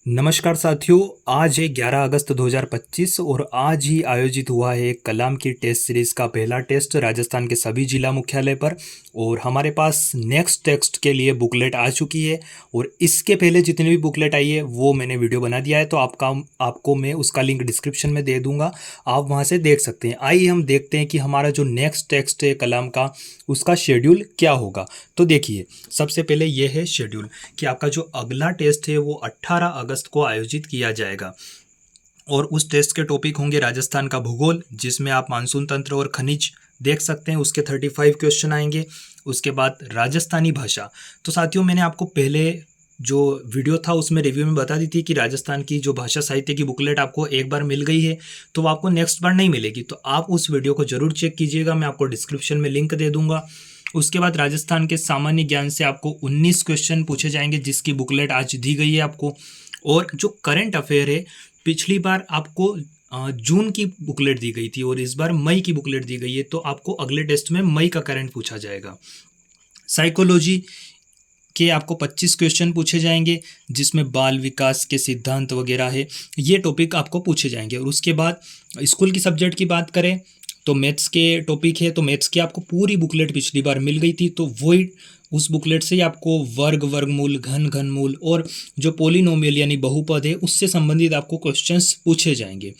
नमस्कार साथियों। आज है 11 अगस्त 2025 और आज ही आयोजित हुआ है कलाम की टेस्ट सीरीज का पहला टेस्ट राजस्थान के सभी जिला मुख्यालय पर। और हमारे पास नेक्स्ट टेस्ट के लिए बुकलेट आ चुकी है और इसके पहले जितनी भी बुकलेट आई है वो मैंने वीडियो बना दिया है, तो आपको मैं उसका लिंक डिस्क्रिप्शन में दे दूंगा, आप वहां से देख सकते हैं। आइए हम देखते हैं कि हमारा जो नेक्स्ट टेस्ट है कलाम का उसका शेड्यूल क्या होगा। तो देखिए, सबसे पहले ये है शेड्यूल कि आपका जो अगला टेस्ट है वो 18 अगस्त को आयोजित किया जाएगा और उस टेस्ट के टॉपिक होंगे राजस्थान का भूगोल, जिसमें आप मानसून तंत्र और खनिज देख सकते हैं, उसके 35 क्वेश्चन आएंगे। उसके बाद राजस्थानी भाषा। तो साथियों, मैंने आपको पहले जो वीडियो था उसमें रिव्यू में बता दी थी कि राजस्थान की जो भाषा साहित्य की बुकलेट आपको एक बार मिल गई है तो वो आपको नेक्स्ट बार नहीं मिलेगी, तो आप उस वीडियो को जरूर चेक कीजिएगा, मैं आपको डिस्क्रिप्शन में लिंक दे दूंगा। उसके बाद राजस्थान के सामान्य ज्ञान से आपको 19 क्वेश्चन पूछे जाएंगे, जिसकी बुकलेट आज दी गई है आपको। और जो करंट अफेयर है, पिछली बार आपको जून की बुकलेट दी गई थी और इस बार मई की बुकलेट दी गई है, तो आपको अगले टेस्ट में मई का करंट पूछा जाएगा। साइकोलॉजी के आपको 25 क्वेश्चन पूछे जाएंगे, जिसमें बाल विकास के सिद्धांत वगैरह है, ये टॉपिक आपको पूछे जाएंगे। और उसके बाद स्कूल की सब्जेक्ट की बात करें तो मैथ्स के टॉपिक है, तो मैथ्स की आपको पूरी बुकलेट पिछली बार मिल गई थी, तो वही उस बुकलेट से ही आपको वर्ग, वर्गमूल, घन, घनमूल और जो पोलिनोमियल यानी बहुपद है उससे संबंधित आपको क्वेश्चंस पूछे जाएंगे।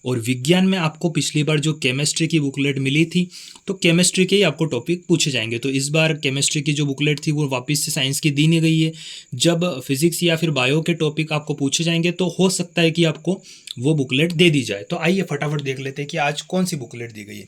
और विज्ञान में आपको पिछली बार जो केमिस्ट्री की बुकलेट मिली थी तो केमिस्ट्री के ही आपको टॉपिक पूछे जाएंगे, तो इस बार केमिस्ट्री की जो बुकलेट थी वो वापस से साइंस की दी नहीं गई है। जब फिजिक्स या फिर बायो के टॉपिक आपको पूछे जाएंगे तो हो सकता है कि आपको वो बुकलेट दे दी जाए। तो आइए फटाफट देख लेते हैं कि आज कौन सी बुकलेट दी गई है।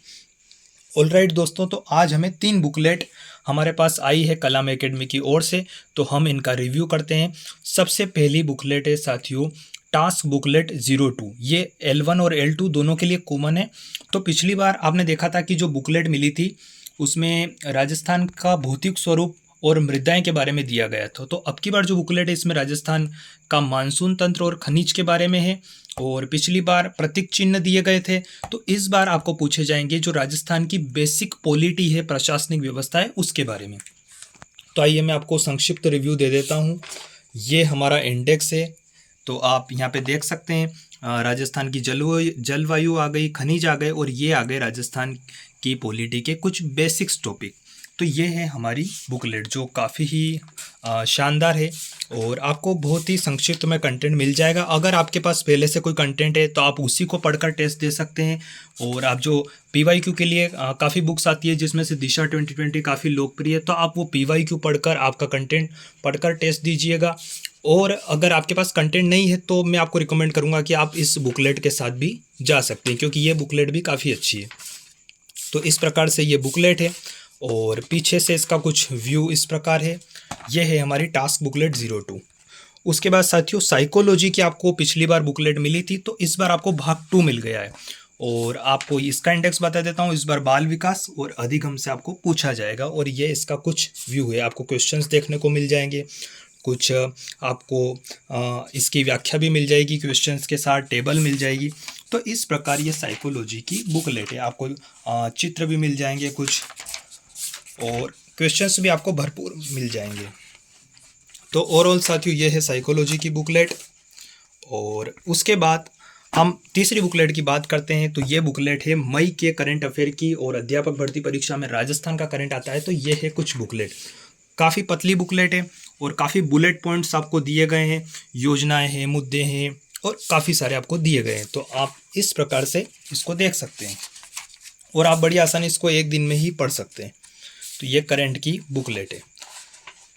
ऑलराइट दोस्तों, तो आज हमें 3 बुकलेट हमारे पास आई है कलाम एकेडमी की ओर से, तो हम इनका रिव्यू करते हैं। सबसे पहली बुकलेट है साथियों टास्क बुकलेट 02। ये L1 और L2 दोनों के लिए कॉमन है। तो पिछली बार आपने देखा था कि जो बुकलेट मिली थी उसमें राजस्थान का भौतिक स्वरूप और मृदाएं के बारे में दिया गया था, तो अब की बार जो बुकलेट है इसमें राजस्थान का मानसून तंत्र और खनिज के बारे में है। और पिछली बार प्रतीक चिन्ह दिए गए थे, तो इस बार आपको पूछे जाएंगे जो राजस्थान की बेसिक पॉलिटी है, प्रशासनिक व्यवस्था है, उसके बारे में। तो आइए मैं आपको संक्षिप्त रिव्यू दे देता हूँ। ये हमारा इंडेक्स है, तो आप यहाँ पे देख सकते हैं राजस्थान की जलवायु आ गई, खनिज आ गए और ये आ गए राजस्थान की पॉलिटी के कुछ बेसिक्स टॉपिक। तो ये है हमारी बुकलेट जो काफ़ी ही शानदार है और आपको बहुत ही संक्षिप्त में कंटेंट मिल जाएगा। अगर आपके पास पहले से कोई कंटेंट है तो आप उसी को पढ़कर टेस्ट दे सकते हैं। और आप जो PYQ के लिए काफ़ी बुक्स आती है जिसमें से दिशा 2020 काफ़ी लोकप्रिय है, तो आप वो PYQ पढ़कर आपका कंटेंट पढ़कर टेस्ट दीजिएगा। और अगर आपके पास कंटेंट नहीं है तो मैं आपको रिकमेंड करूँगा कि आप इस बुकलेट के साथ भी जा सकते हैं, क्योंकि ये बुकलेट भी काफ़ी अच्छी है। तो इस प्रकार से ये बुकलेट है और पीछे से इसका कुछ व्यू इस प्रकार है। ये है हमारी टास्क बुकलेट 02। उसके बाद साथियों साइकोलॉजी की आपको पिछली बार बुकलेट मिली थी, तो इस बार आपको भाग 2 मिल गया है और आपको इसका इंडेक्स बता देता हूँ। इस बार बाल विकास और अधिगम से आपको पूछा जाएगा और ये इसका कुछ व्यू है, आपको क्वेश्चंस देखने को मिल जाएंगे, कुछ आपको इसकी व्याख्या भी मिल जाएगी, क्वेश्चंस के साथ टेबल मिल जाएगी। तो इस प्रकार ये साइकोलॉजी की बुकलेट है, आपको चित्र भी मिल जाएंगे कुछ और क्वेश्चंस भी आपको भरपूर मिल जाएंगे। तो ओवरऑल साथियों ये है साइकोलॉजी की बुकलेट। और उसके बाद हम तीसरी बुकलेट की बात करते हैं, तो ये बुकलेट है मई के करंट अफेयर की और अध्यापक भर्ती परीक्षा में राजस्थान का करंट आता है, तो ये है कुछ बुकलेट। काफ़ी पतली बुकलेट है और काफ़ी बुलेट पॉइंट्स आपको दिए गए हैं, योजनाएं हैं, मुद्दे हैं और काफ़ी सारे आपको दिए गए हैं, तो आप इस प्रकार से इसको देख सकते हैं और आप बड़ी आसानी इसको एक दिन में ही पढ़ सकते हैं। तो ये करंट की बुकलेट है।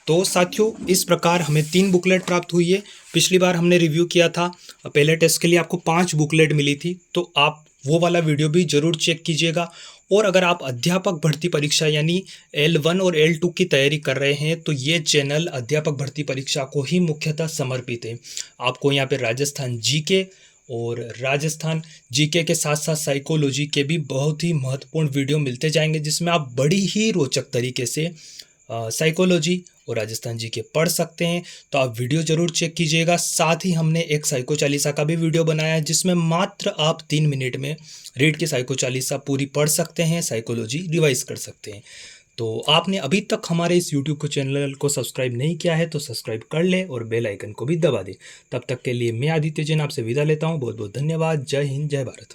तो साथियों इस प्रकार हमें 3 बुकलेट प्राप्त हुई है। पिछली बार हमने रिव्यू किया था, पहले टेस्ट के लिए आपको 5 बुकलेट मिली थी, तो आप वो वाला वीडियो भी जरूर चेक कीजिएगा। और अगर आप अध्यापक भर्ती परीक्षा यानी L1 और L2 की तैयारी कर रहे हैं तो ये चैनल अध्यापक भर्ती परीक्षा को ही मुख्यतः समर्पित है। आपको यहाँ पे राजस्थान जीके और राजस्थान जीके के साथ साथ साइकोलॉजी के भी बहुत ही महत्वपूर्ण वीडियो मिलते जाएंगे, जिसमें आप बड़ी ही रोचक तरीके से साइकोलॉजी और राजस्थान जीके पढ़ सकते हैं। तो आप वीडियो जरूर चेक कीजिएगा। साथ ही हमने एक साइको चालीसा का भी वीडियो बनाया है, जिसमें मात्र आप 3 मिनट में रीड की साइको चालीसा पूरी पढ़ सकते हैं, साइकोलॉजी रिवाइज कर सकते हैं। तो आपने अभी तक हमारे इस यूट्यूब को चैनल को सब्सक्राइब नहीं किया है तो सब्सक्राइब कर ले और बेल आइकन को भी दबा दे। तब तक के लिए मैं आदित्य जैन आपसे विदा लेता हूँ। बहुत बहुत धन्यवाद। जय हिंद, जय भारत।